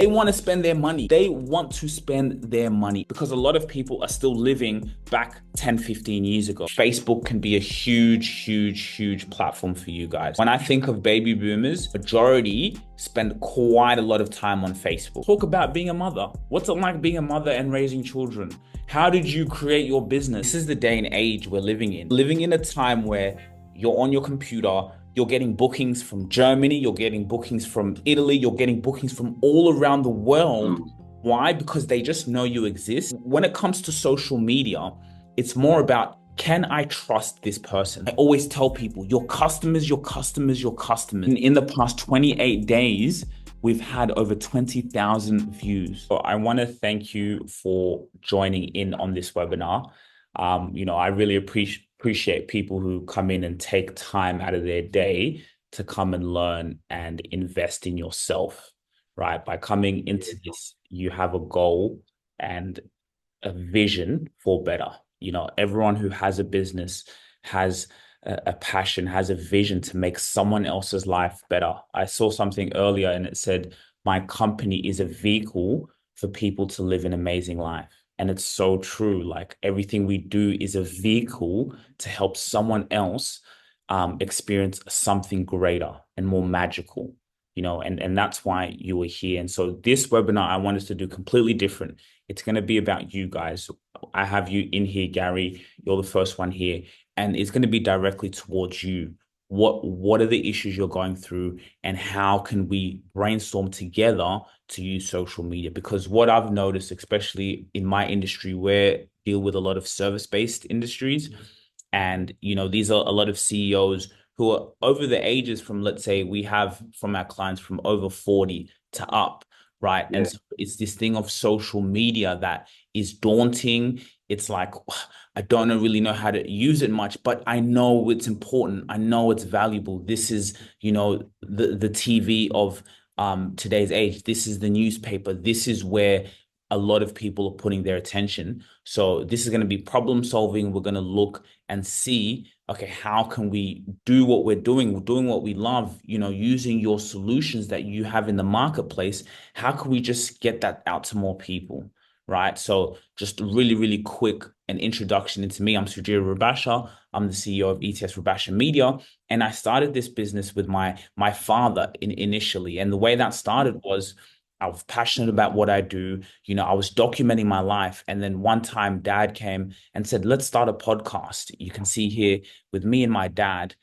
They want to spend their money. They want to spend their money because a lot of people are still living back 10, 15 years ago. Facebook can be a huge, huge, huge platform for you guys. When I think of baby boomers, majority spend quite a lot of time on Facebook. Talk about being a mother. What's it like being a mother and raising children? How did you create your business? This is the day and age we're living in. Living in a time where you're on your computer, you're getting bookings from Germany, you're getting bookings from Italy, you're getting bookings from all around the world. Why? Because they just know you exist. When it comes to social media, it's more about, can I trust this person? I always tell people, your customers, your customers, your customers. In the past 28 days, we've had over 20,000 views. So I want to thank you for joining in on this webinar. I really appreciate people who come in and take time out of their day to come and learn and invest in yourself, right? By coming into this, you have a goal and a vision for better. Everyone who has a business has a passion, has a vision to make someone else's life better. I saw something earlier and it said, my company is a vehicle for people to live an amazing life. And it's so true. Like everything we do is a vehicle to help someone else experience something greater and more magical, and that's why you were here. And so this webinar, I wanted to do completely different. It's going to be about you guys. I have you in here, Gary. You're the first one here. And it's going to be directly towards you. What are the issues you're going through, and how can we brainstorm together to use social media? Because what I've noticed, especially in my industry, where deal with a lot of service-based industries, and these are a lot of CEOs who are over the ages from, let's say, we have from our clients from over 40 to up, right? Yeah. And so it's this thing of social media that is daunting. It's like, I don't really know how to use it much, but I know it's important. I know it's valuable. This is, the TV of today's age. This is the newspaper. This is where a lot of people are putting their attention. So this is going to be problem solving. We're going to look and see, okay, how can we do what we're doing? We're doing what we love, using your solutions that you have in the marketplace. How can we just get that out to more people? Right. So just really, really quick an introduction into me. I'm Sugira Rubasha. I'm the CEO of ETS Rubasha Media. And I started this business with my father initially. And the way that started was, I was passionate about what I do. I was documenting my life. And then one time dad came and said, let's start a podcast. You can see here with me and my dad,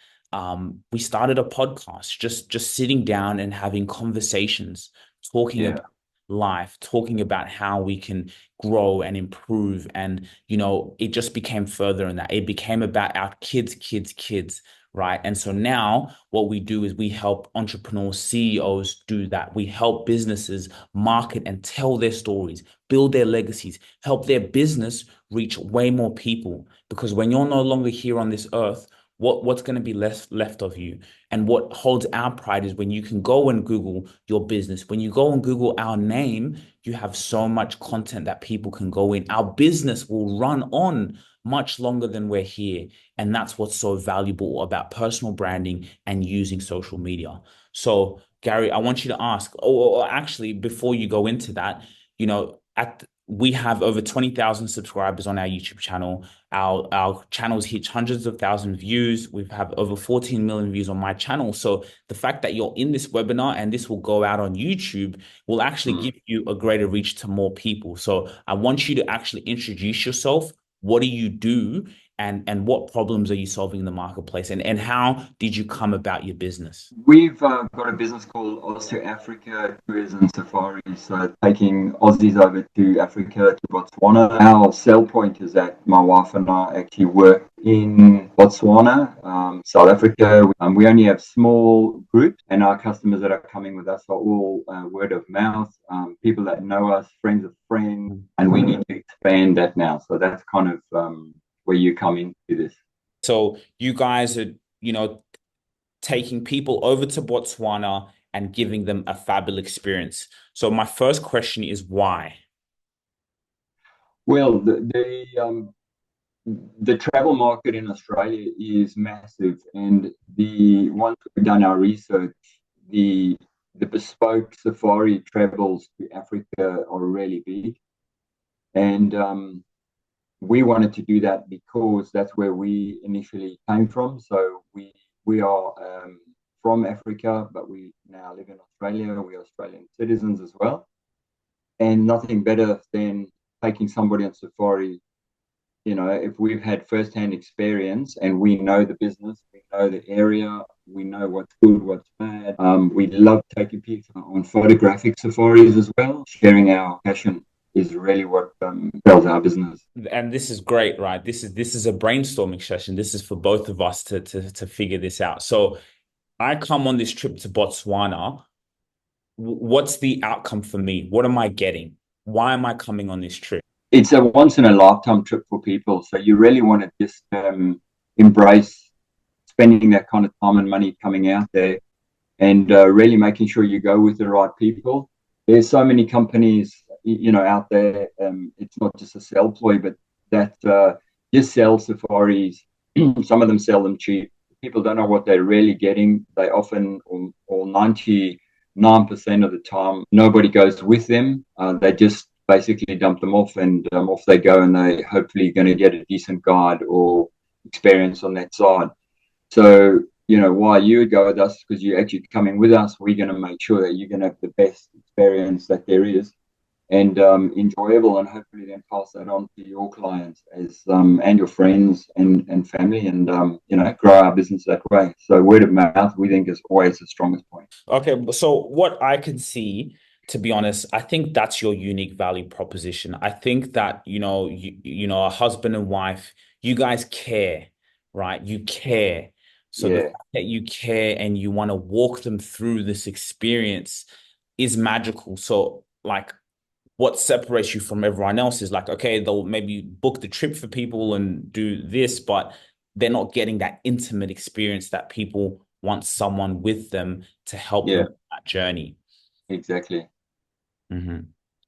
we started a podcast, just sitting down and having conversations, talking about life, talking about how we can grow and improve. And, it just became further in that. It became about our kids. Right. And so now what we do is we help entrepreneurs, CEOs do that. We help businesses market and tell their stories, build their legacies, help their business reach way more people. Because when you're no longer here on this earth, what's going to be left of you? And what holds our pride is when you can go and Google your business. When you go and Google our name, you have so much content that people can go in. Our business will run on much longer than we're here. And that's what's so valuable about personal branding and using social media. So, Gary, I want you to ask, or actually, before you go into that, we have over 20,000 subscribers on our YouTube channel. Our channels hit hundreds of thousands of views. We have over 14 million views on my channel. So the fact that you're in this webinar and this will go out on YouTube will actually give you a greater reach to more people. So I want you to actually introduce yourself. What do you do? And what problems are you solving in the marketplace? And how did you come about your business? We've got a business called Oz to Africa Tourism Safaris, taking Aussies over to Africa, to Botswana. Our sell point is that my wife and I actually work in Botswana, South Africa. We only have small groups, and our customers that are coming with us are all word of mouth, people that know us, friends of friends, and we need to expand that now. So that's kind of where you come into this. So you guys are, taking people over to Botswana and giving them a fabulous experience. So my first question is why? Well, the travel market in Australia is massive, and once we've done our research, the the bespoke safari travels to Africa are really big. And we wanted to do that because that's where we initially came from. So we are from Africa, but we now live in Australia. We are Australian citizens as well. And nothing better than taking somebody on safari. You know, if we've had firsthand experience and we know the business, we know the area, we know what's good, what's bad. We love taking pictures on photographic safaris as well. Sharing our passion is really what sells our business. And this is great, right? This is a brainstorming session. This is for both of us to figure this out. So I come on this trip to Botswana. What's the outcome for me? What am I getting? Why am I coming on this trip? It's a once in a lifetime trip for people. So you really want to just embrace spending that kind of time and money coming out there, and really making sure you go with the right people. There's so many companies, you know, out there. It's not just a sell ploy, but that just sell safaris. Some of them sell them cheap. People don't know what they're really getting. They often, or 99% of the time, nobody goes with them. They just basically dump them off, and off they go, and they hopefully going to get a decent guide or experience on that side. So, you know, why you would go with us, because you're actually coming with us. We're going to make sure that you're going to have the best experience that there is, and enjoyable, and hopefully then pass that on to your clients as and your friends and family, and you know, grow our business that way. So word of mouth, we think, is always the strongest point. Okay, so what I can see, to be honest, I think that's your unique value proposition. I think that, you know, a husband and wife, you guys care, right? You care. So the Yeah, fact that you care and you want to walk them through this experience is magical. So like what separates you from everyone else is like, okay, they'll maybe book the trip for people and do this, but they're not getting that intimate experience that people want someone with them to help them yeah, on that journey. exactly.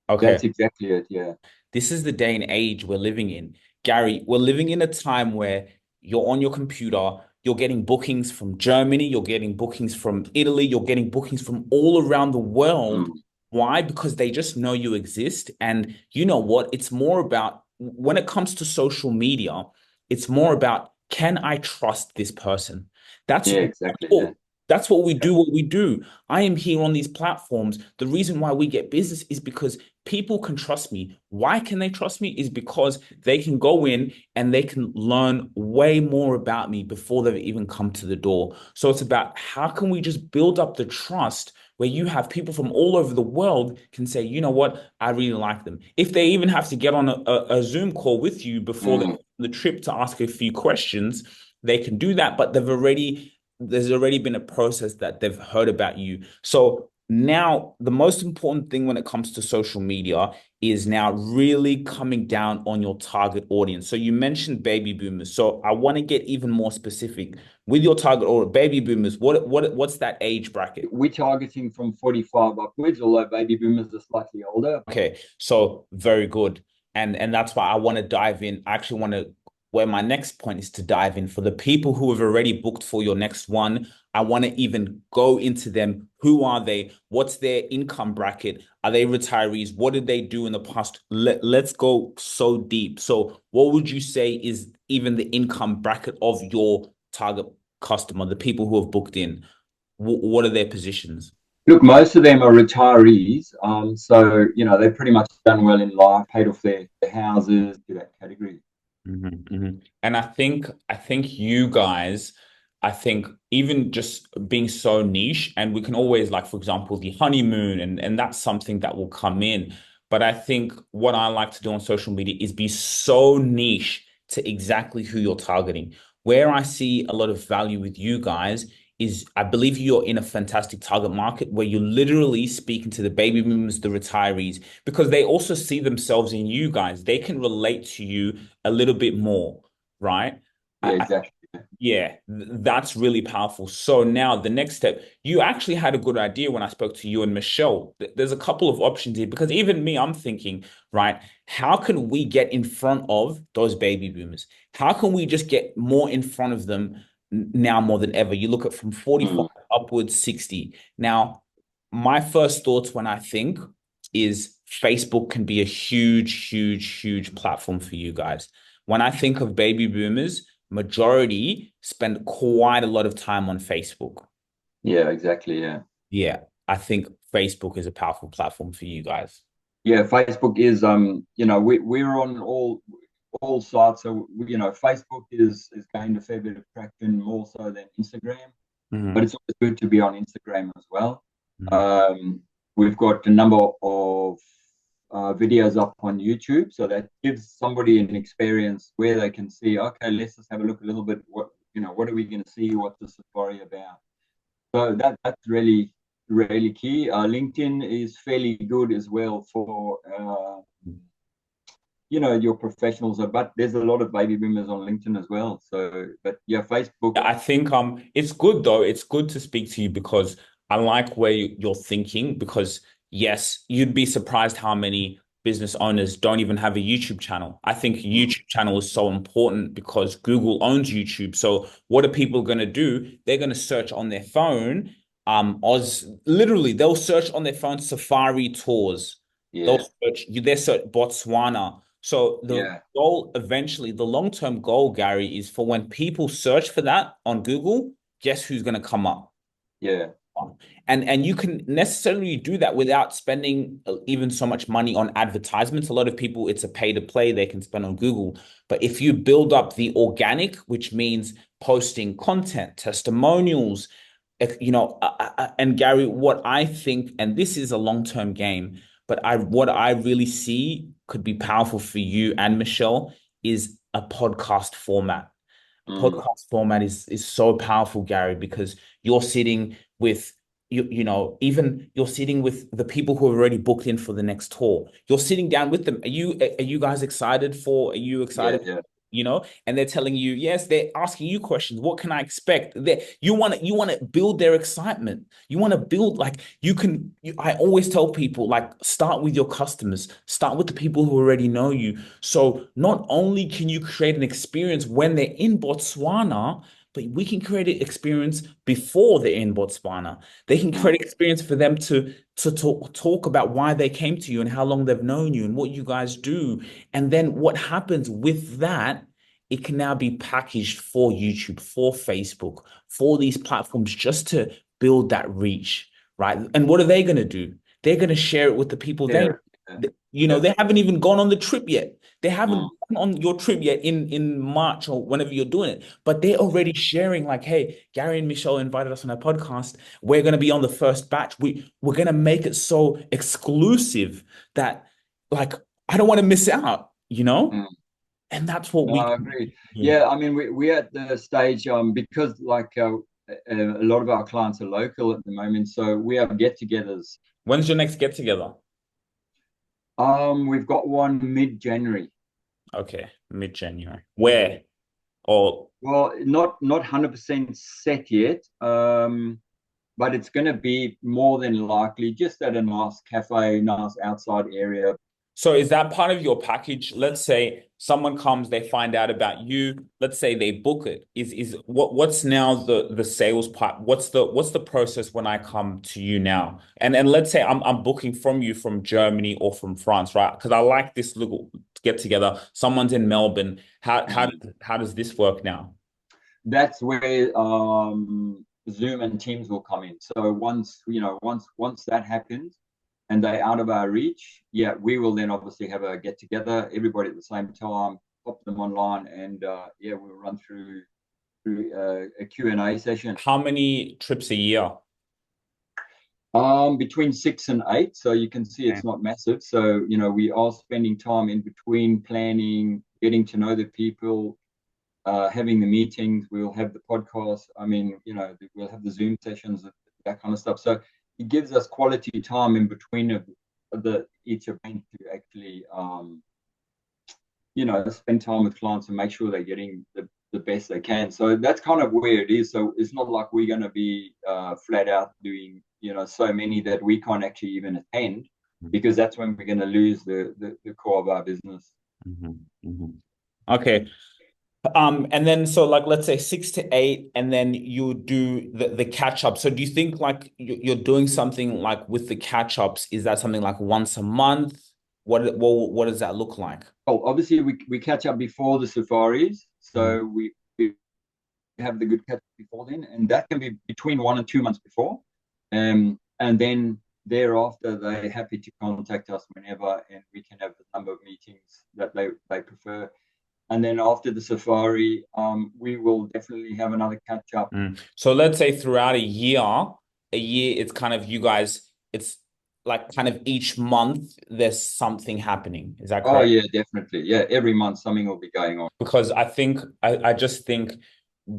Okay, That's exactly it. Yeah, this is the day and age we're living in. Gary, we're living in a time where you're on your computer, you're getting bookings from Germany, you're getting bookings from Italy, you're getting bookings from all around the world. mm, Why? Because they just know you exist. And you know what? It's more about when it comes to social media, it's more about, can I trust this person? That's yeah, exactly. Yeah, all. That's what we yeah, do, what we do. I am here on these platforms. The reason why we get business is because people can trust me. Why can they trust me? Is because they can go in and they can learn way more about me before they've even come to the door. So it's about how can we just build up the trust where you have people from all over the world can say, you know what, I really like them. If they even have to get on a Zoom call with you before mm, the trip to ask a few questions, they can do that, but there's already been a process that they've heard about you. So now the most important thing when it comes to social media is now really coming down on your target audience. So you mentioned baby boomers. So I want to get even more specific with your target or baby boomers. What's that age bracket? we're targeting from 45 upwards, although baby boomers are slightly older. Okay, so very good. And that's why I want to dive in. I actually want to where my next point is to dive in for the people who have already booked for your next one. I want to even go into them. Who are they? What's their income bracket? Are they retirees? What did they do in the past? Let's go so deep. So, what would you say is even the income bracket of your target customer, the people who have booked in? What are their positions? Look, most of them are retirees. So, you know, they've pretty much done well in life, paid off their houses to that category. And I think you guys, I think even just being so niche, and we can always like, for example, the honeymoon, and that's something that will come in. But I think what I like to do on social media is be so niche to exactly who you're targeting. Where I see a lot of value with you guys is I believe you're in a fantastic target market where you're literally speaking to the baby boomers, the retirees, because they also see themselves in you guys. They can relate to you a little bit more, right? Yeah, I, exactly. yeah, that's really powerful. So now the next step, you actually had a good idea when I spoke to you and Michelle. There's a couple of options here because even me, I'm thinking, right, how can we get in front of those baby boomers? How can we just get more in front of them now more than ever? You look at from 45 Mm, upwards 60. Now, my first thoughts when I think is Facebook can be a huge, huge, huge platform for you guys. When I think of baby boomers, majority spend quite a lot of time on Facebook. Yeah, exactly. Yeah. Yeah, I think Facebook is a powerful platform for you guys. Yeah, Facebook is we're on all sides. So Facebook is gained a fair bit of traction more so than Instagram, but Mhm, it's always good to be on Instagram as well. mhm. Um, we've got a number of videos up on YouTube, so that gives somebody an experience where they can see, okay, let's just have a look a little bit. What are we going to see? What's the safari about? So that's really key. LinkedIn is fairly good as well for your professionals, but there's a lot of baby boomers on LinkedIn as well. So, but yeah, Facebook. I think it's good though. It's good to speak to you because I like where you're thinking because yes, you'd be surprised how many business owners don't even have a YouTube channel. I think YouTube channel is so important because Google owns YouTube. So what are people going to do? They're going to search on their phone Oz literally they'll search on their phone safari tours. Yeah, They search Botswana. So the yeah, goal eventually, the long-term goal, Gary, is for when people search for that on Google, guess who's going to come up? yeah, And you can necessarily do that without spending even so much money on advertisements. A lot of people, it's a pay to play they can spend on Google. But if you build up the organic, which means posting content, testimonials, and Gary, what I think, and this is a long-term game, but what I really see could be powerful for you and Michelle is a podcast format. A mm, podcast format is so powerful, Gary, because you're sitting with even you're sitting with the people who have already booked in for the next tour. You're sitting down with them. Are you guys excited for? Are you yeah, excited? yeah, And they're telling you, yes, they're asking you questions. What can I expect? You want to build their excitement. You want to build like I always tell people like start with your customers, start with the people who already know you. So not only can you create an experience when they're in Botswana, but we can create an experience before they're in Botswana. They can mm, create experience for them to talk about why they came to you and how long they've known you and what you guys do. And then what happens with that, it can now be packaged for YouTube, for Facebook, for these platforms just to build that reach, right? And what are they going to do? They're going to share it with the people they, yeah, yeah, yeah, they haven't even gone on the trip yet. They mm, haven't gone on your trip yet in March or whenever you're doing it, but they're already sharing like, hey, Gary and Michelle invited us on our podcast. We're going to be on the first batch. We're going to make it so exclusive that like I don't want to miss out. mm. And that's what No, we I can agree. do. Yeah, I mean, we're at the stage because a lot of our clients are local at the moment, so we have get-togethers. When's your next get together? We've got one mid-January. Okay, mid-January. Where? Or Well, not 100% set yet, but it's going to be more than likely just at a nice cafe, nice outside area. so is that part of your package? Let's say someone comes, they find out about you. Let's say they book it. What's now the sales part? What's the process when I come to you now? And let's say I'm booking from you from Germany or from France, right? Because I like this little get together. Someone's in Melbourne. How how Mm. does- how does this work now? That's where Zoom and Teams will come in. So once that happens and they're out of our reach, yeah, we will then obviously have a get together, everybody at the same time, pop them online, and yeah, we'll run through a Q&A session. How many trips a year? Between 6 and 8, so you can see it's not massive. So we are spending time in between planning, getting to know the people, having the meetings. We'll have the podcast. I mean, we'll have the Zoom sessions, that kind of stuff. So it gives us quality time in between of each event to actually, spend time with clients and make sure they're getting the best they can. So that's kind of where it is. So it's not like we're going to be flat out doing, so many that we can't actually even attend, because that's when we're going to lose the core of our business. Mhm, mhm. Okay. And then so like let's say 6 to 8, and then you do the catch up. So do you think like you're doing something like with the catch ups? Is that something like once a month? What does that look like? Oh, obviously we catch up before the safaris, Mm. so we have the good catch up before then, and that can be between 1 and 2 months before. And then thereafter, they're happy to contact us whenever, and we can have the number of meetings that they prefer. And then after the safari, we will definitely have another catch up. So let's say throughout a year, it's kind of you guys, it's like kind of each month there's something happening. Is that Oh correct? yeah, definitely. Yeah, every month something will be going on. Because I just think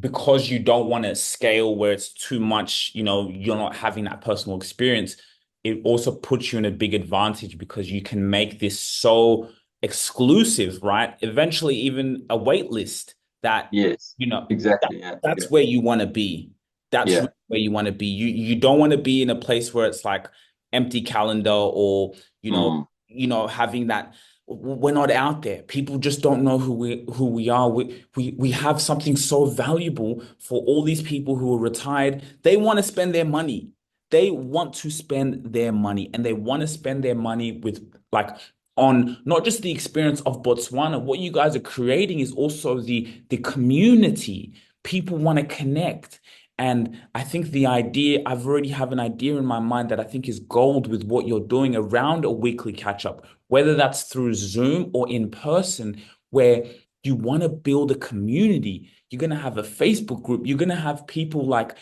because you don't want to scale where it's too much, you're not having that personal experience, it also puts you in a big advantage because you can make this so exclusive, right? Eventually, even a wait list that, Yes, you know, that, exactly. Yeah, yeah, that's where you want to be. That's yeah. really where you want to be. You don't want to be in a place where it's like empty calendar or, Mm, having that we're not out there. People just don't know who we are. We have something so valuable for all these people who are retired. They want to spend their money. They want to spend their money, and they want to spend their money with like on not just the experience of Botswana. What you guys are creating is also the community. People want to connect. And I think I've already have an idea in my mind that I think is gold with what you're doing around a weekly catch up, whether that's through Zoom or in person, where you want to build a community. You're going to have a Facebook group. You're going to have people like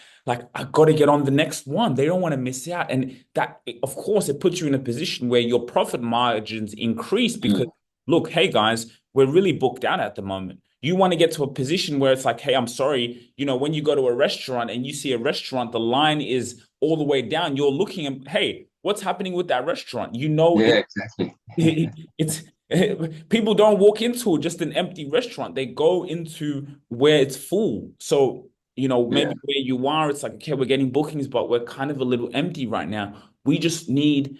I got to get on the next one. They don't want to miss out. And that, of course, it puts you in a position where your profit margins increase because, mm. look, hey guys, we're really booked out at the moment. You want to get to a position where it's like, hey, I'm sorry, when you go to a restaurant and you see a restaurant, the line is all the way down. You're looking at, hey, what's happening with that restaurant? Yeah, exactly. It's people don't walk into just an empty restaurant. They go into where it's full. So, Yeah. maybe where you are, it's like, okay, we're getting bookings, but we're kind of a little empty right now. We just need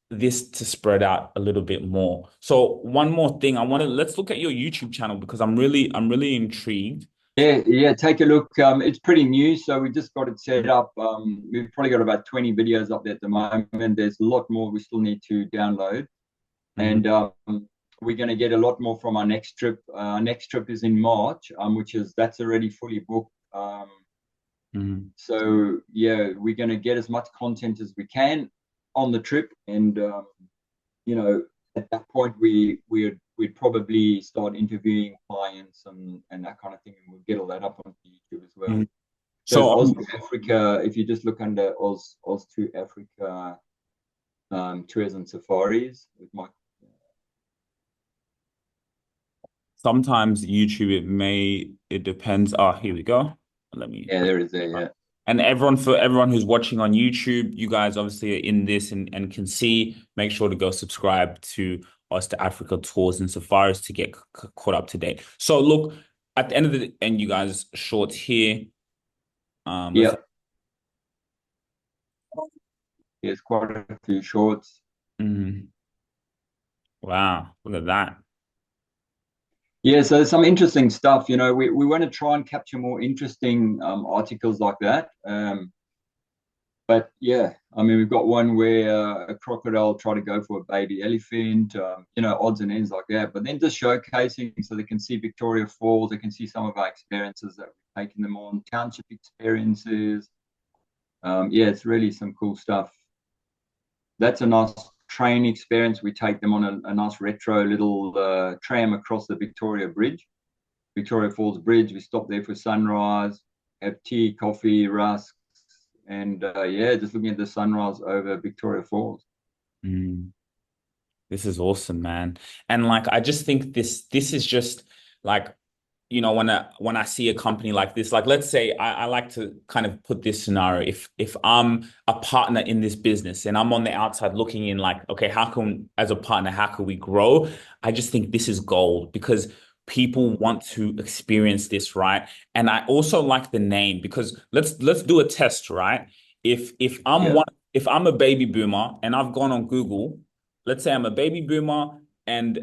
this to spread out a little bit more. So one more thing, let's look at your YouTube channel because I'm really intrigued. Yeah, yeah, take a look. It's pretty new, so we just got it set up. We've probably got about 20 videos up there at the moment. There's a lot more we still need to download. Mhm, And we're going to get a lot more from our next trip. Our next trip is in March, that's already fully booked. mhm. So yeah, we're going to get as much content as we can on the trip, and at that point we'd probably start interviewing clients and that kind of thing, and we'll get all that up on YouTube as well. Mhm. So it's So Oz to Africa. If you just look under Oz to Africa tours and safaris with my sometimes YouTube, it depends. Oh, here we go. Let me. yeah, there is there, yeah. And for everyone who's watching on YouTube, you guys obviously are in this and can see. Make sure to go subscribe to us to Africa tours and safaris to get caught up to date. So look, at the end of the and you guys shorts here. Let's. Yep. There's quite a few shorts. Mhm. Wow, look at that. Yeah, so there's some interesting stuff. We want to try and capture more interesting articles like that. But yeah, I mean, we've got one where a crocodile tried to go for a baby elephant, odds and ends like that. But then just showcasing so they can see Victoria Falls, they can see some of our experiences that we've taken them on, township experiences. Yeah, it's really some cool stuff. That's a nice train experience. We take them on a nice retro little tram across the Victoria Falls Bridge. We stop there for sunrise, have tea, coffee, rusks, and yeah, just looking at the sunrise over Victoria Falls. Mm. This is awesome, man. And like I just think this is just like when I see a company like this, like let's say I like to kind of put this scenario. If I'm a partner in this business and I'm on the outside looking in, like, okay, as a partner, how can we grow? I just think this is gold because people want to experience this, right? And I also like the name because let's do a test, right? If I'm Yeah. one if I'm a baby boomer and I've gone on Google, let's say I'm a baby boomer and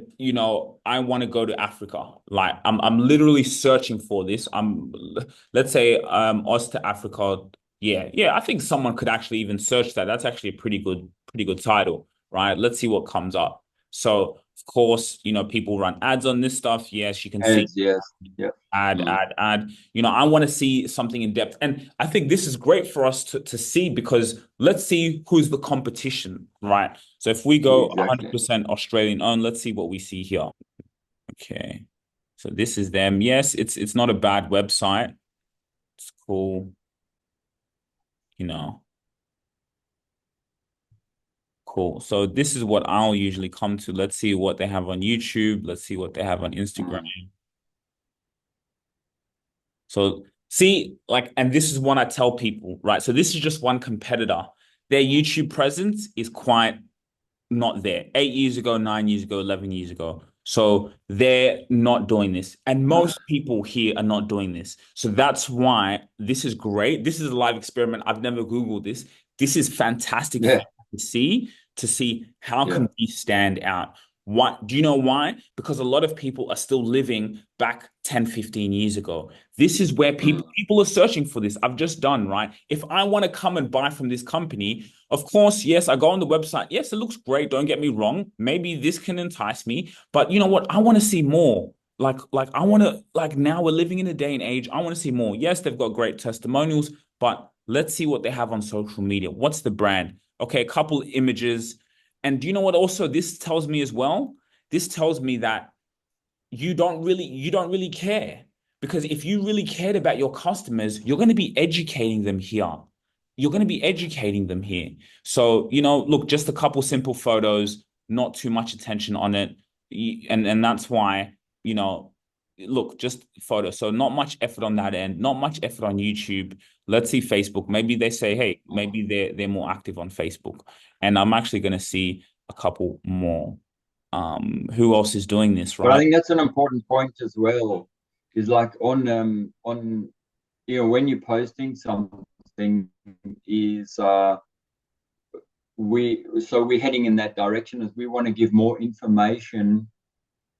I want to go to Africa. Like I'm literally searching for this. Let's say Oz to Africa. Yeah, I think someone could actually even search that. That's actually a pretty good title, right? Let's see what comes up. So of course, people run ads on this stuff. Yes, you can see Ads, yes. Yep. add. I want to see something in depth. And I think this is great for us to see, because let's see who's the competition, right? So if we Yeah, go exactly. 100% Australian owned, let's see what we see here. Okay. So this is them. Yes, it's not a bad website. It's cool, you know. Cool. So this is what I'll usually come to. Let's see what they have on YouTube. Let's see what they have on Instagram. Mm. So see, like, and this is what I tell people, right? So this is just one competitor. Their YouTube presence is quite not there. 8 years ago, 9 years ago, 11 years ago. So they're not doing this. And Uh, most people here are not doing this. So that's why this is great. This is a live experiment. I've never Googled this. This is fantastic for yeah, you to see how yeah. can we stand out. What do you know why? Because a lot of people are still living back 10, 15 years ago. This is where people Mm. people are searching for this. I've just done, right? If I want to come and buy from this company, of course, yes, I go on the website. Yes, it looks great. Don't get me wrong. Maybe this can entice me, but you know what? I want to see more. Like I want to, like, now we're living in a day and age. I want to see more. Yes, they've got great testimonials, but let's see what they have on social media. What's the brand? Okay, a couple images. And do you know what also this tells me as well? This tells me that you don't really care, because if you really cared about your customers, you're going to be educating them here. You're going to be educating them here. So, look, just a couple simple photos, not too much attention on it. And that's why, you know look, just photos. So not much effort on that end, not much effort on YouTube. Let's see Facebook. Maybe they say, hey, maybe they're more active on Facebook. And I'm actually going to see a couple more. Who else is doing this, But I right? think that's an important point as well. Is like on when you're posting something is we're heading in that direction as we want to give more information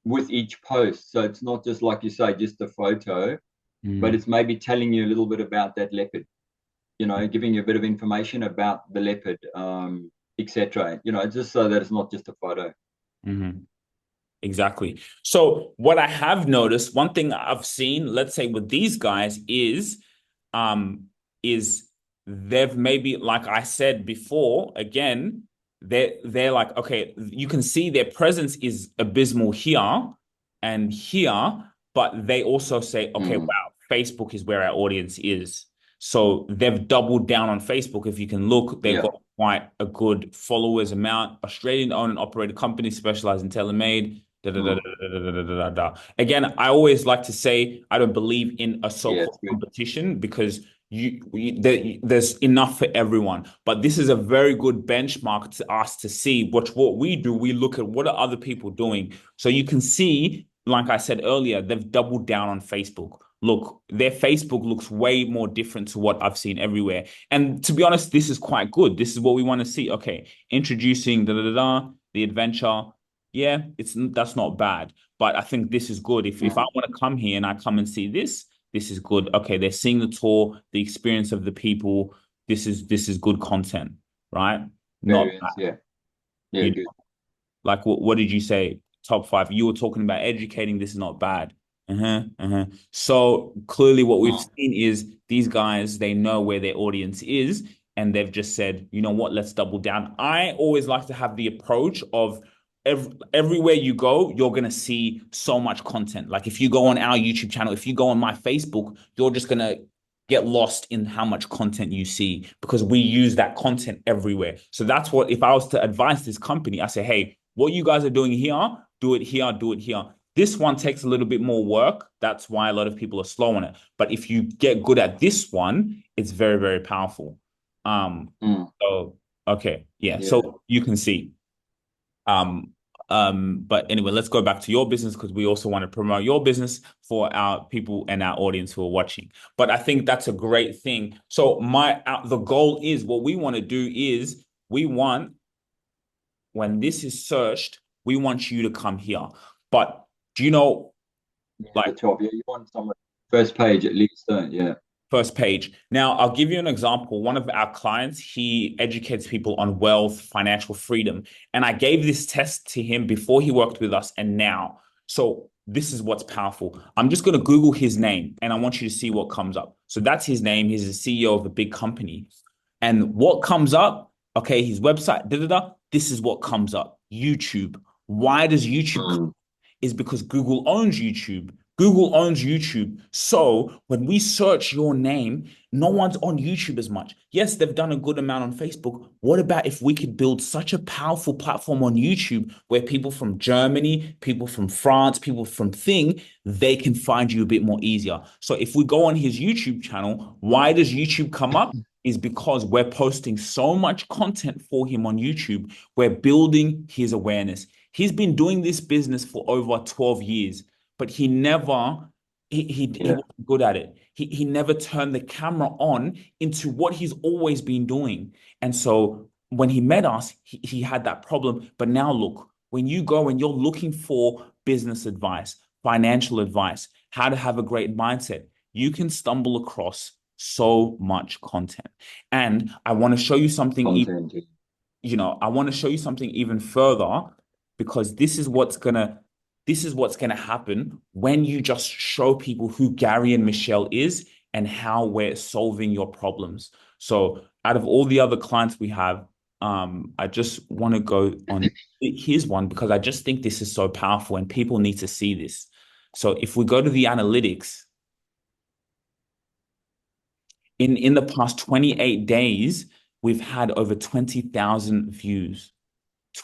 with each post. So it's not just like you say, just a photo, but Mm. it's maybe telling you a little bit about that leopard, giving you a bit of information about the leopard, etc. Just so that it's not just a photo. Mhm. Exactly. So what I have noticed, one thing I've seen, let's say with these guys, um, is they've maybe, like I said before, again, they're like, okay, you can see their presence is abysmal here and here, but they also say, okay, Mm. wow, Facebook is where our audience is. So they've doubled down on Facebook. If you can look, they've Yeah, got quite a good followers amount. Australian owned and operated company specialized in tailor-made. Da, da, da, mm. da, da, da, da, da, da. Again, I always like to say I don't believe in a Yeah, it's so-called good. competition, because there's enough for everyone. But this is a very good benchmark to us to see what we do. We look at what are other people doing. So you can see, like I said earlier, they've doubled down on Facebook. Look, their Facebook looks way more different to what I've seen everywhere. And to be honest, this is quite good. This is what we want to see. Okay, introducing the adventure. Yeah, that's not bad. But I think this is good. If I Mm. want to come here and I come and see this, this is good. Okay, they're seeing the tour, the experience of the people. This is good content, right? Not Experience, bad. yeah. Yeah, You good. like what did you say? Top five. You were talking about educating. This is not bad. Uh-huh, uh-huh. So clearly what we've Mm. seen is these guys, they know where their audience is, and they've just said, you know what, let's double down. I always like to have the approach of everywhere you go, you're gonna see so much content. Like if you go on our YouTube channel, if you go on my Facebook, you're just gonna get lost in how much content you see, because we use that content everywhere. So that's what, if I was to advise this company, I say, hey, what you guys are doing here, do it here, do it here. This one takes a little bit more work. That's why a lot of people are slow on it. But if you get good at this one, it's very, very powerful. Mm. So okay, yeah. Yeah. So you can see. Um, but anyway, let's go back to your business, because we also want to promote your business for our people and our audience who are watching. But I think that's a great thing. So the goal is, what we want to do is, we want, when this is searched, We want you to come here. But do you know, Yeah, like, the top. Yeah, you want someone first page at least, don't you? Yeah. first page. Now, I'll give you an example. One of our clients, he educates people on wealth, financial freedom. And I gave this test to him before he worked with us and now. So this is what's powerful. I'm just going to Google his name and I want you to see what comes up. So that's his name. He's the CEO of a big company. And what comes up, okay, his website, da da da, this is what comes up. YouTube. Why does YouTube come? Mm. Is because Google owns YouTube. Google owns YouTube. So when we search your name, no one's on YouTube as much. Yes, they've done a good amount on Facebook. What about if we could build such a powerful platform on YouTube where people from Germany, people from France, people from Thing, they can find you a bit more easier. So if we go on his YouTube channel, why does YouTube come up? Is because we're posting so much content for him on YouTube. We're building his awareness. He's been doing this business for over 12 years, but he Yeah. wasn't good at it. He never turned the camera on into what he's always been doing. And so when he met us, he had that problem. But now look, when you go and you're looking for business advice, financial advice, how to have a great mindset, you can stumble across so much content. And I want to show you something Content. I want to show you something even further because this is what's gonna happen when you just show people who Gary and Michelle is and how we're solving your problems. So out of all the other clients we have, I just want to go on here's one because I just think this is so powerful and people need to see this. So if we go to the analytics, in the past 28 days, we've had over 20,000 views.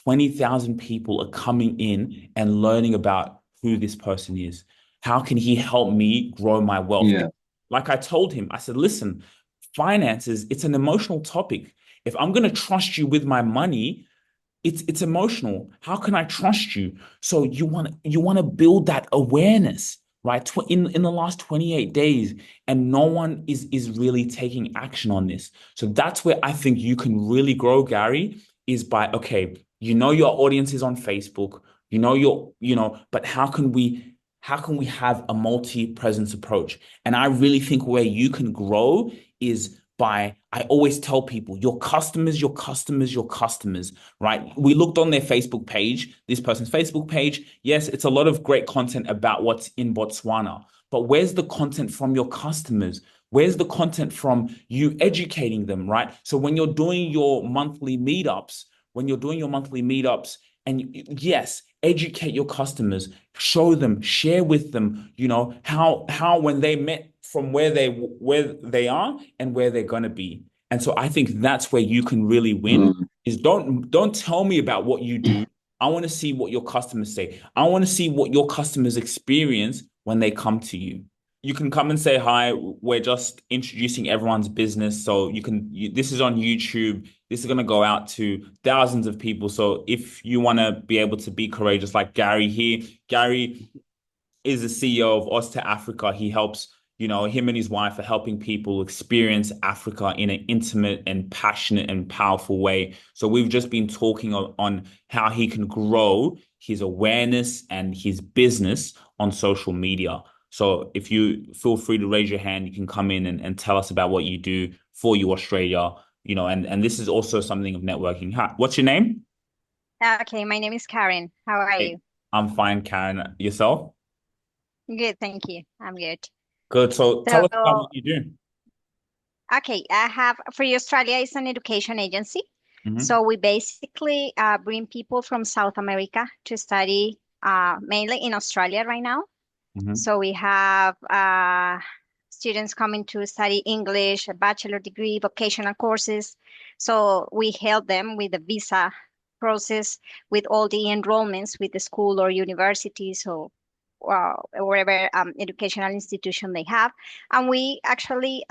20,000 people are coming in and learning about who this person is. How can he help me grow my wealth? Yeah. Like I told him, I said, listen, finances, it's an emotional topic. If I'm going to trust you with my money, it's emotional. How can I trust you? So you want to build that awareness, right? In the last 28 days, and no one is really taking action on this. So that's where I think you can really grow, Gary, is by okay, your audience is on Facebook, but how can we have a multi-presence approach? And I really think where you can grow is by I always tell people your customers, your customers, your customers, right? We looked on their Facebook page, this person's Facebook page. Yes, it's a lot of great content about what's in Botswana, but where's the content from your customers? Where's the content from you educating them, right? So when you're doing your monthly meetups, and yes, educate your customers, show them, share with them, how when they met from where they are and where they're gonna be. And so I think that's where you can really win Mm. is don't tell me about what you do. I want to see what your customers say. I want to see what your customers experience when they come to you. You can come and say hi. We're just introducing everyone's business. So this is on YouTube. This is going to go out to thousands of people. So if you want to be able to be courageous like Gary here, Gary is the CEO of Oz to Africa. He helps, him and his wife are helping people experience Africa in an intimate and passionate and powerful way. So we've just been talking on how he can grow his awareness and his business on social media. So if you feel free to raise your hand, you can come in and tell us about what you do for you, Australia, and this is also something of networking. Hi, what's your name? Okay, my name is Karen. How are Hey, you? I'm fine, Karen. Yourself? Good, thank you. I'm good. Good. So tell So, us about what you do. okay, I have Free Australia is an education agency. Hmm. So we basically bring people from South America to study mainly in Australia right now. Hmm. So we have students coming to study English, a bachelor degree, vocational courses. So we help them with the visa process, with all the enrollments with the school or university, so wherever educational institution they have. And we actually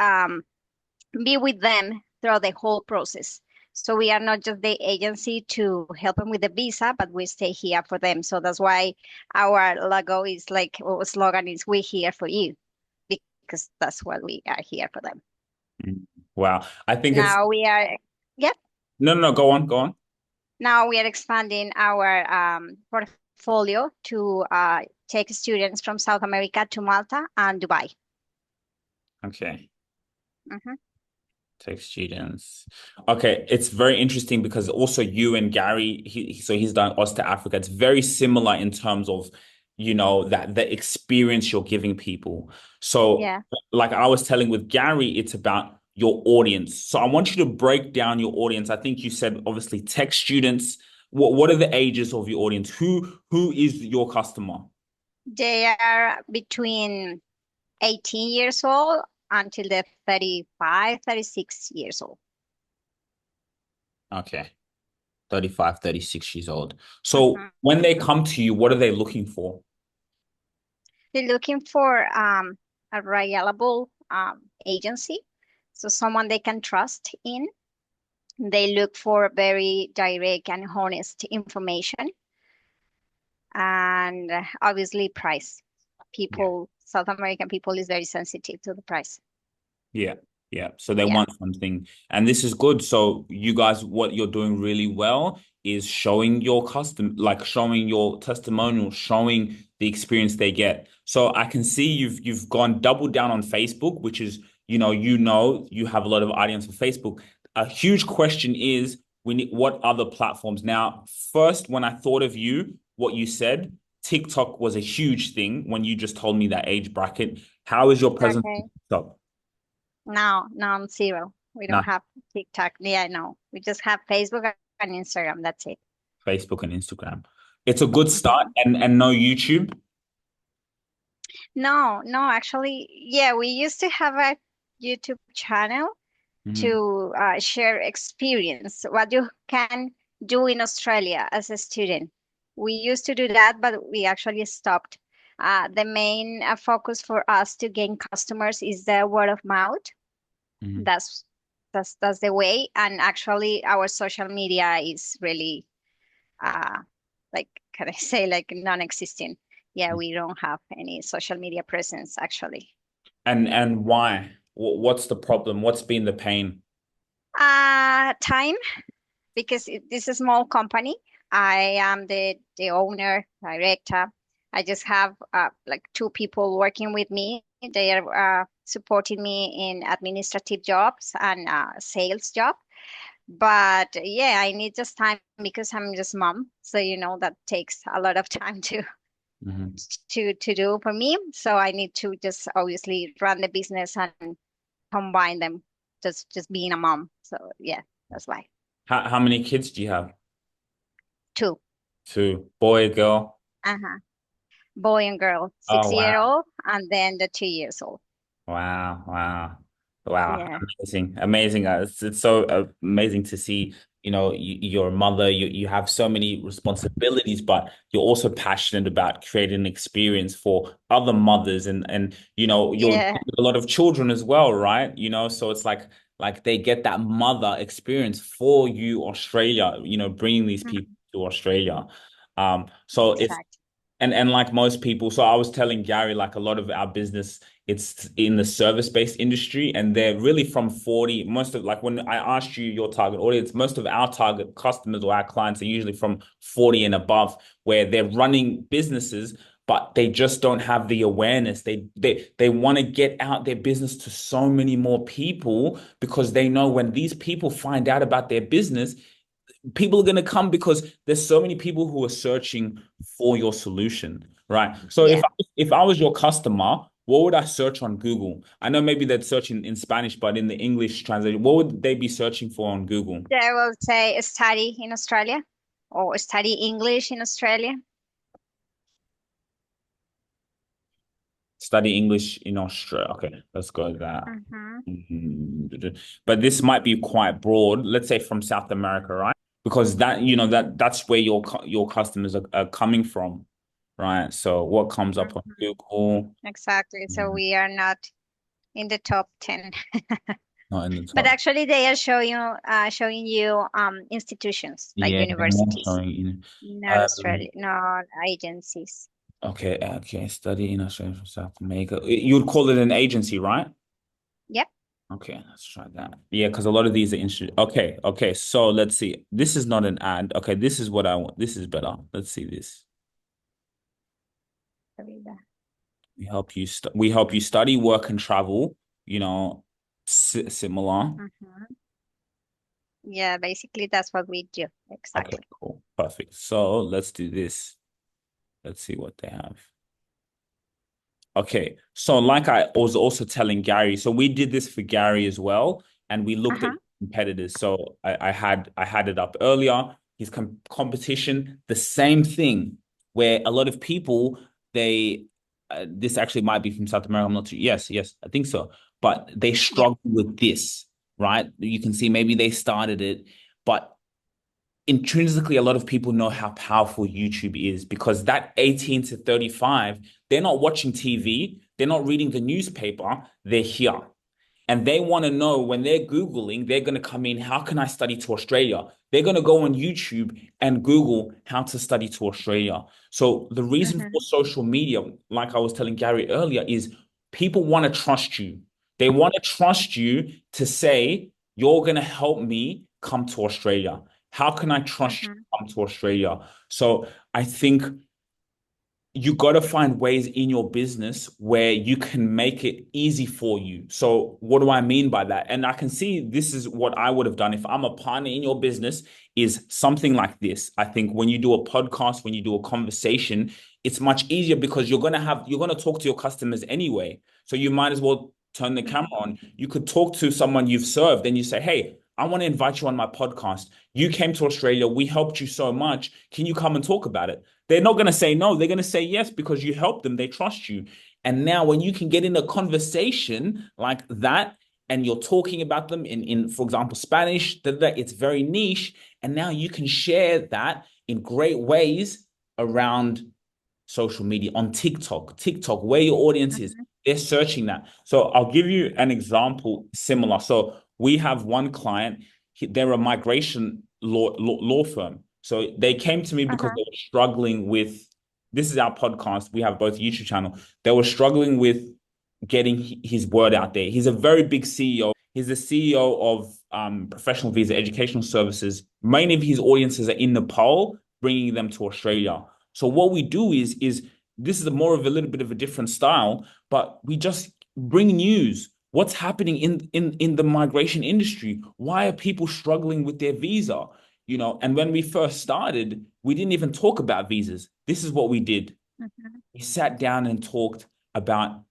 be with them throughout the whole process. So we are not just the agency to help them with the visa, but we stay here for them. So that's why our logo is like, or slogan is, "We here for you," because that's what we are here for them. Wow. I think it's Now we are, yeah. no, no, no. Go on, go on. Now we are expanding our portfolio to take students from South America to Malta and Dubai. Okay. Mhm. Take students. Okay, it's very interesting because also you and Gary, he's done Oz to Africa. It's very similar in terms of, that the experience you're giving people. So, Yeah. like I was telling with Gary, it's about your audience. So I want you to break down your audience. I think you said obviously tech students. What are the ages of your audience? Who is your customer? They are between 18 years old until they're 35, 36 years old. Okay. 35, 36 years old. So Mhm. when they come to you, what are they looking for? They're looking for a reliable agency, so someone they can trust in. They look for very direct and honest information, and obviously price. Yeah. People, South American people is very sensitive to the price. Yeah. Yeah. So they Yeah. want something. And this is good. So you guys, what you're doing really well is showing your like showing your testimonial, showing the experience they get. So I can see you've gone double down on Facebook, which is, you have a lot of audience for Facebook. A huge question is we need what other platforms. Now, first, when I thought of you, what you said, TikTok was a huge thing when you just told me that age bracket. How is your presence on Okay. TikTok? No, non-zero. We Nah, don't have TikTok. Yeah, no. We just have Facebook and Instagram. That's it. Facebook and Instagram. It's a good start Mhm. and no YouTube. No, no, actually, yeah, we used to have a YouTube channel Mhm, to share experience, what you can do in Australia as a student. We used to do that, but we actually stopped. The main focus for us to gain customers is the word of mouth. mhm. That's that's the way. And actually, our social media is really uh, like can I say like non-existent. Yeah, we don't have any social media presence actually. And why? What's the problem? What's been the pain? Time because this is a small company. I am the owner, director. I just have like two people working with me. They are supporting me in administrative jobs and sales job. But yeah, I need just time because I'm just mom. So that takes a lot of time Mhm. to do for me. So I need to just obviously run the business and combine them. Just being a mom. So yeah, that's why. How many kids do you have? Two. Two. Boy, girl. Uh-huh. Boy and girl, Oh, 6 year wow. old, and then the 2 years old. Wow, wow, wow. Yeah. Amazing, amazing. It's so amazing to see, you're a mother, you have so many responsibilities, but you're also passionate about creating an experience for other mothers and you're Yeah. with a lot of children as well, right? So it's like they get that mother experience for you, Australia, bringing these Mhm. people to Australia. So it's Exactly. and like most people, so I was telling Gary, like a lot of our business, it's in the service-based industry, and they're really from 40. Most of like when I asked you your target audience, most of our target customers or our clients are usually from 40 and above, where they're running businesses, but they just don't have the awareness. They want to get out their business to so many more people because they know when these people find out about their business, people are going to come because there's so many people who are searching for your solution, right? So Yeah. if I was your customer, what would I search on Google? I know maybe they'd search in Spanish, but in the English translation, what would they be searching for on Google? They will say study in Australia or study English in Australia. Study English in Australia. Okay, let's go with that. Hmm. Mhm. But this might be quite broad. Let's say from South America, right? Because that's where your customers are coming from, right? So what comes up on Hmm. Google? Exactly. So Mhm. we are not in the top 10. Not in the But top. actually, they are showing you institutions like Yeah, more universities, showing not Australia, not agencies. okay, okay. Study in Australia from South America. You'd call it an agency, right? Yep. Okay, let's try that. Yeah, because a lot of these are interesting. Okay, okay. So let's see. This is not an ad. Okay, this is what I want. This is better. Let's see this. We help you study, work, and travel. You know, similar. Mhm. Yeah, basically that's what we do. Okay, Exactly. cool. Perfect. So let's do this. Let's see what they have. Okay, so like I was also telling Gary, so we did this for Gary as well, and we looked at Uh-huh. competitors. So I had it up earlier. His competition, the same thing, where a lot of people they this actually might be from South America. I'm not too. Yes, yes, I think so. But they Yeah. struggle with this, right? You can see maybe they started it, but intrinsically a lot of people know how powerful YouTube is because that 18 to 35, they're not watching TV, they're not reading the newspaper, they're here. And they want to know when they're Googling, they're going to come in, how can I study to Australia? They're going to go on YouTube and Google how to study to Australia. So the reason for Mm-hmm. social media, like I was telling Gary earlier, is people want to trust you. They want to trust you to say, you're going to help me come to Australia. How can I trust you Mm-hmm. to come to Australia? So I think you got to find ways in your business where you can make it easy for you. So what do I mean by that? And I can see this is what I would have done if I'm a partner in your business is something like this. I think when you do a podcast, when you do a conversation, it's much easier because you're going to talk to your customers anyway. So you might as well turn the camera on. You could talk to someone you've served and you say, "Hey, I want to invite you on my podcast. You came to Australia. We helped you so much. Can you come and talk about it?" They're not going to say no. They're going to say yes because you helped them. They trust you. And now when you can get in a conversation like that and you're talking about them in for example, Spanish, it's very niche. And now you can share that in great ways around social media on TikTok, where your audience is. Mm-hmm. They're searching that. So I'll give you an example similar. So we have one client, they're a migration law firm. So they came to me because Uh-huh. they were struggling with this is our podcast. We have both YouTube channel. They were struggling with getting his word out there. He's a very big CEO. He's the CEO of Professional Visa Educational Services. Many of his audiences are in Nepal, bringing them to Australia. So what we do is this is more of a little bit of a different style, but we just bring news. What's happening in the migration industry? Why are people struggling with their visa? You know, and when we first started, we didn't even talk about visas. This is what we did. Mm-hmm. We sat down and talked about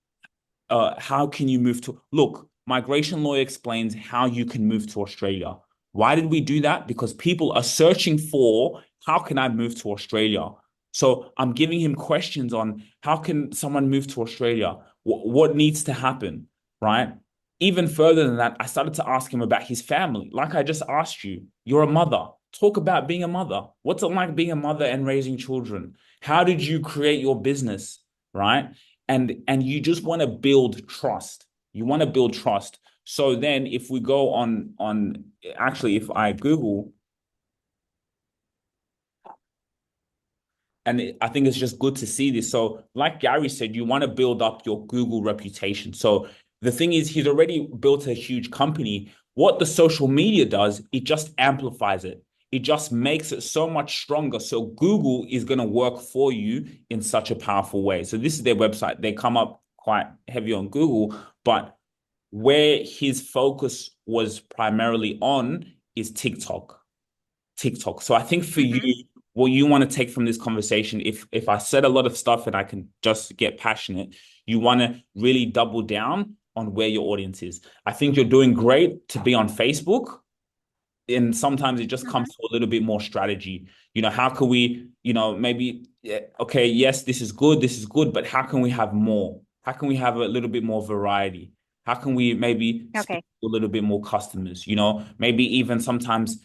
how can you move to look, migration lawyer explains how you can move to Australia. Why did we do that? Because people are searching for how can I move to Australia? So I'm giving him questions on how can someone move to Australia? What needs to happen, right? Even further than that, I started to ask him about his family. Like I just asked you, you're a mother. Talk about being a mother. What's it like being a mother and raising children? How did you create your business, right? And you just want to build trust. You want to build trust. So then if we go on actually if I Google and I think it's just good to see this. So like Gary said, you want to build up your Google reputation. So the thing is he's already built a huge company. What the social media does, it just amplifies it. It just makes it so much stronger. So Google is going to work for you in such a powerful way. So this is their website. They come up quite heavy on Google, but where his focus was primarily on is TikTok. So I think for Mm-hmm. you, what you want to take from this conversation, if I said a lot of stuff and I can just get passionate, you want to really double down on where your audience is. I think you're doing great to be on Facebook. And sometimes it just Mm-hmm. comes to a little bit more strategy. You know, how can we, maybe, okay, yes, this is good, but how can we have more? How can we have a little bit more variety? How can we maybe speak Okay. to a little bit more customers? Maybe even sometimes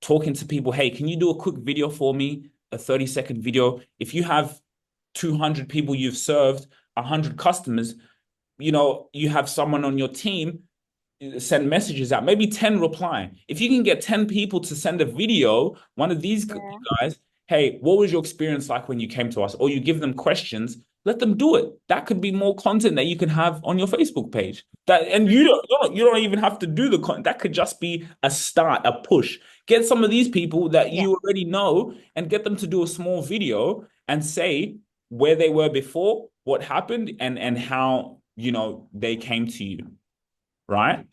talking to people, hey, can you do a quick video for me? A 30-second video. If you have 200 people you've served, 100 customers, you have someone on your team send messages out, maybe 10 reply. If you can get 10 people to send a video, one of these Yeah. guys, hey, what was your experience like when you came to us? Or you give them questions, let them do it. That could be more content that you can have on your Facebook page. And you don't even have to do the content. That could just be a start, a push. Get some of these people that Yeah. you already know and get them to do a small video and say where they were before, what happened, and how, they came to you, right?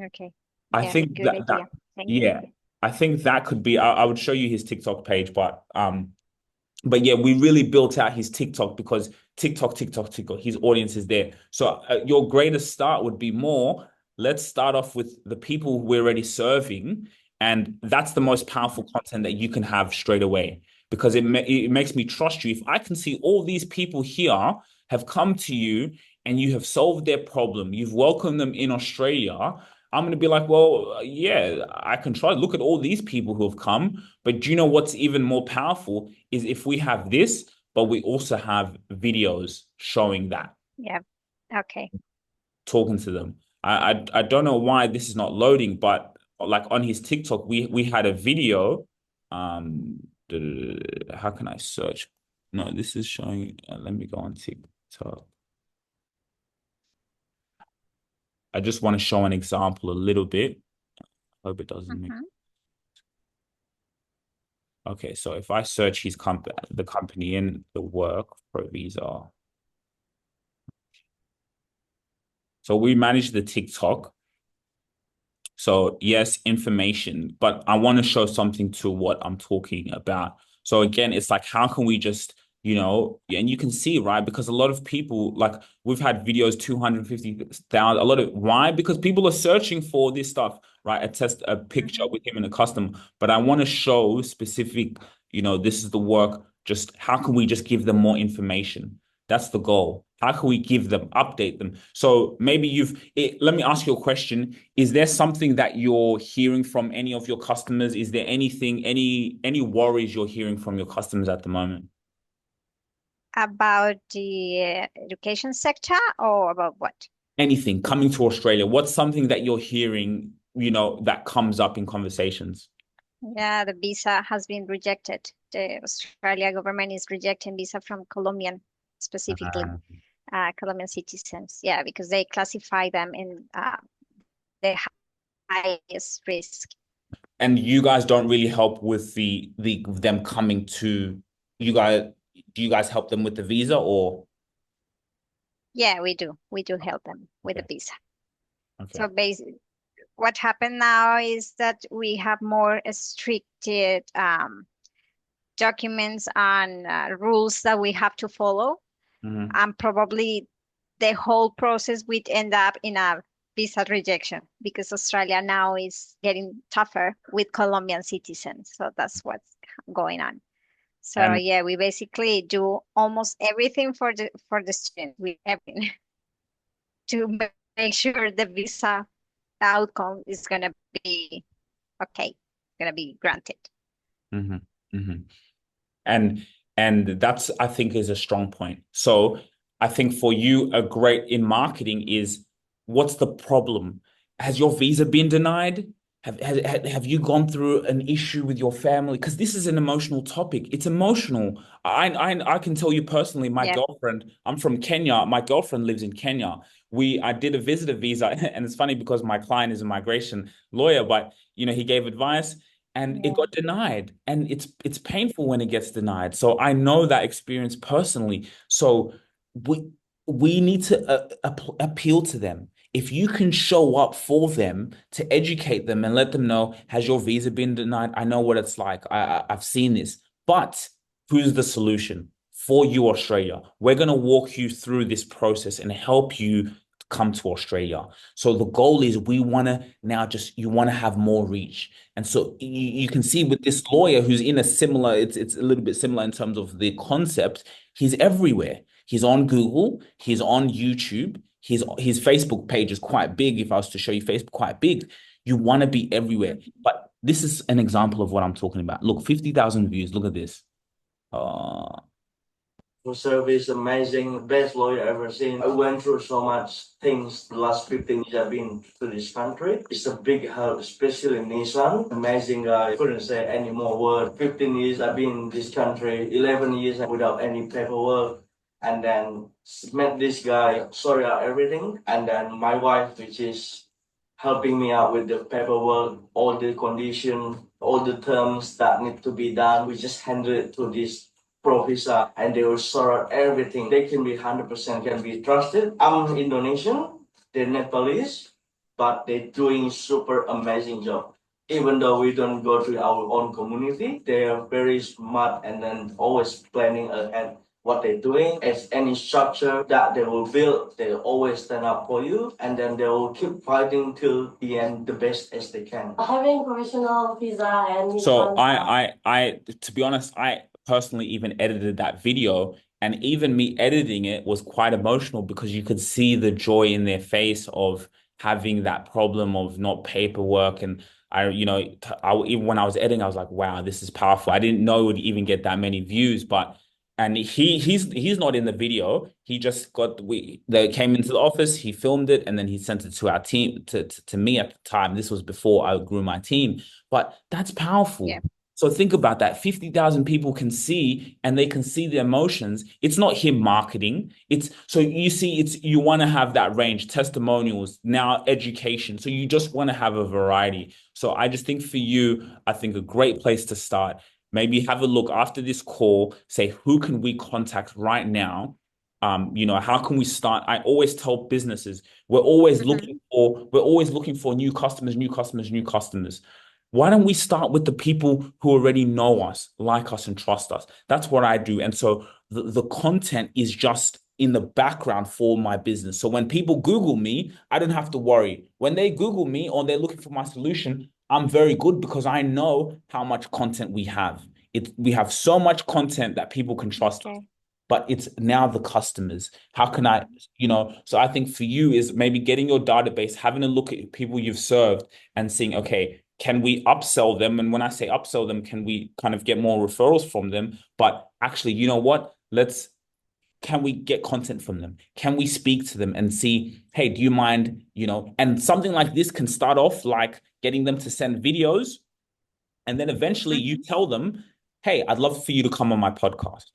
Okay. I Yeah. think Good idea. Thank you. yeah, I think that could be. I would show you his TikTok page, but yeah, we really built out his TikTok because TikTok, his audience is there. So your greatest start would be more, let's start off with the people we're already serving. And that's the most powerful content that you can have straight away because it makes me trust you. If I can see all these people here have come to you and you have solved their problem, you've welcomed them in Australia. I'm going to be like, well, yeah, I can try. Look at all these people who have come. But do you know what's even more powerful is if we have this, but we also have videos showing that, Yeah. Okay. talking to them. I don't know why this is not loading, but like on his TikTok, we had a video. How can I search? No, this is showing. Let me go on TikTok. I just want to show an example a little bit. Hope it doesn't make. Okay, so if I search the company in the work pro visa. So we manage the TikTok. So yes, information, but I want to show something to what I'm talking about. So again, it's like, how can we just, and you can see, right? Because a lot of people, like we've had videos, 250,000, a lot of, why? Because people are searching for this stuff, right? A picture with him in a custom, but I want to show specific, this is the work. Just how can we just give them more information? That's the goal. How can we give them, update them? So maybe let me ask you a question. Is there something that you're hearing from any of your customers? Is there any worries you're hearing from your customers at the moment? About the education sector or about what? Anything coming to Australia? What's something that you're hearing, that comes up in conversations? Yeah, the visa has been rejected. The Australia government is rejecting visa from Colombian, specifically Colombian citizens. Yeah, because they classify them in the highest risk. And you guys don't really help with the them coming to you guys. Do you guys help them with the visa or? Yeah, we do. We do help them with the Okay. visa. Okay. So basically, what happened now is that we have more restricted documents and rules that we have to follow. Mm-hmm. And probably the whole process would end up in a visa rejection because Australia now is getting tougher with Colombian citizens. So that's what's going on. So And yeah, we basically do almost everything for the student. We everything to make sure the visa outcome is gonna be okay, gonna be granted. mm-hmm. Mm-hmm. and and that's, I think, is a strong point. So I think for you, a great in marketing is, what's the problem? Has your visa been denied? Have you gone through an issue with your family? Because this is an emotional topic. It's emotional. I can tell you personally, my Yeah, girlfriend, I'm from Kenya. My girlfriend lives in Kenya. I did a visitor visa, and it's funny because my client is a migration lawyer, but he gave advice and it yeah. got denied, and it's painful when it gets denied. So I know that experience personally. So we need to appeal to them. If you can show up for them to educate them and let them know, has your visa been denied? I know what it's like. I've seen this, but who's the solution for you, Australia? We're going to walk you through this process and help you come to Australia. So the goal is we want to now you want to have more reach. And so you can see with this lawyer who's in a similar, it's a little bit similar in terms of the concept. He's everywhere. He's on Google, he's on YouTube, his Facebook page is quite big. If I was to show you Facebook, quite big. You want to be everywhere. But this is an example of what I'm talking about. Look, 50,000 views. Look at this. Uh, service amazing, best lawyer I've ever seen. I went through so much things the last 15 years I've been to this country. It's a big help, especially Nissan. Amazing guy. Couldn't say any more words. 15 years I've been in this country, 11 years without any paperwork. And then met this guy, sorry out everything. And then my wife, which is helping me out with the paperwork, all the condition, all the terms that need to be done. We just handle it to this professor and they will sort out everything. They can be 100% can be trusted. I'm Indonesian, they're Nepalese, but they're doing super amazing job. Even though we don't go to our own community, they are very smart and then always planning ahead what they're doing. As any structure that they will build, they always stand up for you, and then they will keep fighting till the end, the best as they can. Having professional visa and So I, to be honest, I personally even edited that video, and even me editing it was quite emotional because you could see the joy in their face of having that problem of not paperwork. And even when I was editing, I was like, wow, this is powerful. I didn't know it would even get that many views, but and he's not in the video. He just they came into the office, he filmed it, and then he sent it to our team, to me at the time. This was before I grew my team. But that's powerful. Yeah. So think about that. 50,000 people can see, and they can see the emotions. It's not him marketing. So you see, you want to have that range, testimonials, now education. So you just want to have a variety. So I just think for you, I think a great place to start. Maybe have a look after this call, say, who can we contact right now? How can we start? I always tell businesses, we're always looking for new customers, new customers, new customers. Why don't we start with the people who already know us, like us, and trust us? That's what I do. And so the content is just in the background for my business. So when people Google me, I don't have to worry. When they Google me or they're looking for my solution, I'm very good because I know how much content we have. We have so much content that people can trust us. But it's now the customers. How can I, so I think for you is maybe getting your database, having a look at people you've served and seeing, okay, can we upsell them? And when I say upsell them, can we kind of get more referrals from them? But actually, you know what? Can we get content from them? Can we speak to them and see, hey, do you mind, and something like this can start off like getting them to send videos. And then eventually you tell them, hey, I'd love for you to come on my podcast.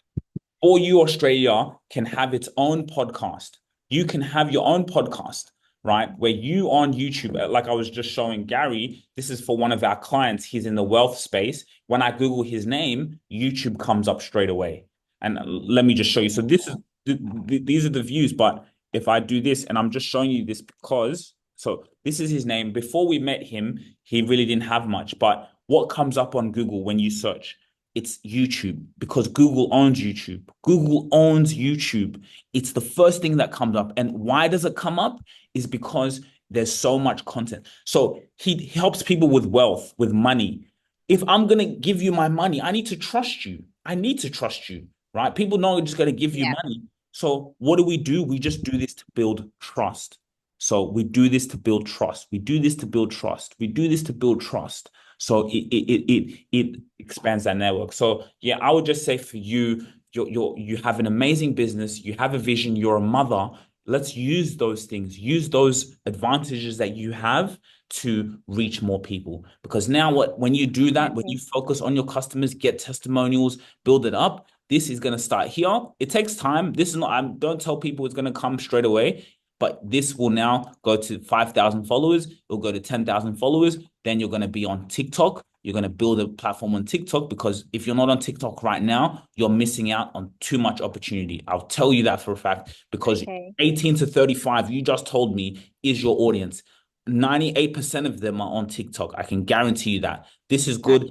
Or you, Australia, can have its own podcast. You can have your own podcast, right? Where you on YouTube, like I was just showing Gary, this is for one of our clients. He's in the wealth space. When I Google his name, YouTube comes up straight away. And let me just show you. So these are the views. But if I do this, and I'm just showing you this because, so this is his name. Before we met him, he really didn't have much. But what comes up on Google when you search? It's YouTube, because Google owns YouTube. Google owns YouTube. It's the first thing that comes up. And why does it come up? Is because there's so much content. So he helps people with wealth, with money. If I'm going to give you my money, I need to trust you. I need to trust you, right? People know I'm just going to give you money. So what do? We just do this to build trust. So we do this to build trust. We do this to build trust. We do this to build trust. So it expands that network. So yeah, I would just say for you, you have an amazing business, you have a vision, you're a mother. Let's use those things, use those advantages that you have to reach more people. Because now when you do that, when you focus on your customers, get testimonials, build it up, this is going to start here. It takes time. This is not, I don't tell people it's going to come straight away. But this will now go to 5,000 followers. It'll go to 10,000 followers. Then you're going to be on TikTok. You're going to build a platform on TikTok, because if you're not on TikTok right now, you're missing out on too much opportunity. I'll tell you that for a fact, because 18 to 35, you just told me, is your audience. 98% of them are on TikTok. I can guarantee you that. This is good.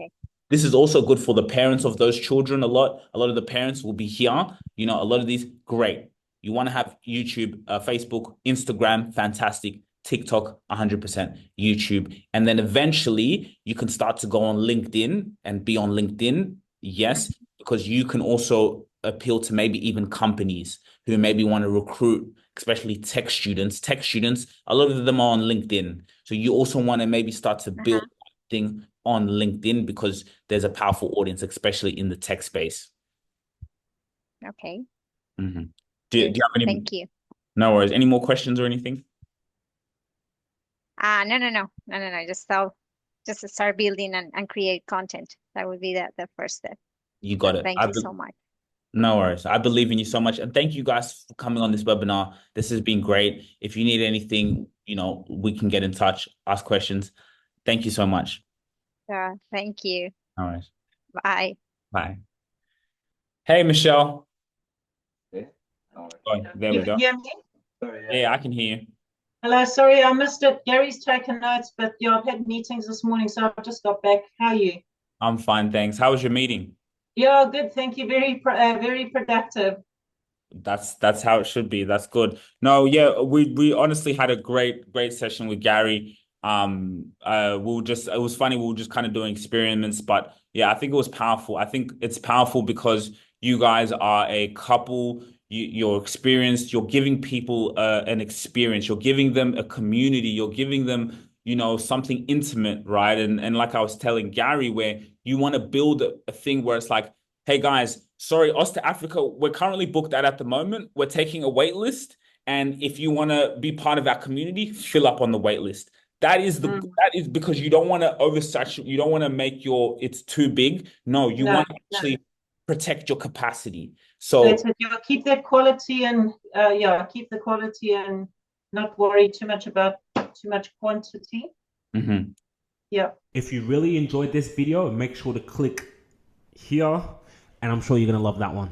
This is also good for the parents of those children. A lot of the parents will be here. A lot of these, great. You want to have YouTube, Facebook, Instagram, fantastic. TikTok, 100%. YouTube. And then eventually you can start to go on LinkedIn and be on LinkedIn. Yes, because you can also appeal to maybe even companies who maybe want to recruit, especially tech students. Tech students, a lot of them are on LinkedIn. So you also want to maybe start to build thing on LinkedIn, because there's a powerful audience, especially in the tech space. Okay. Mm-hmm. Do you have any? Thank you. No worries. Any more questions or anything? No. Just start building and create content. That would be the first step. You got it. Thank you so much. No worries. I believe in you so much. And thank you guys for coming on this webinar. This has been great. If you need anything, we can get in touch, ask questions. Thank you so much. Thank you. All right. Bye. Bye. Hey, Michelle. Yeah. All right. Oh, there we go. Hear me? Sorry, Yeah, I can hear you. Hello, sorry I missed it. Gary's taken notes, but yeah, I've had meetings this morning, so I've just got back. How are you? I'm fine, thanks. How was your meeting? Yeah, good. Thank you. Very productive. That's how it should be. That's good. No, yeah, we honestly had a great session with Gary. It was funny. We were just kind of doing experiments, but yeah, I think it was powerful. I think it's powerful because you guys are a couple. You're experienced. You're giving people an experience. You're giving them a community. You're giving them, something intimate, right? And like I was telling Gary, where you want to build a thing where it's like, hey guys, sorry, us to Africa, we're currently booked out at the moment. We're taking a wait list. And if you want to be part of our community, fill up on the wait list. That is because you don't want to oversaturate, you don't want to make it's too big. No, you want to actually protect your capacity. So that's it. Yeah, keep that quality and keep the quality and not worry too much about too much quantity. Mm-hmm. Yeah. If you really enjoyed this video, make sure to click here, and I'm sure you're going to love that one.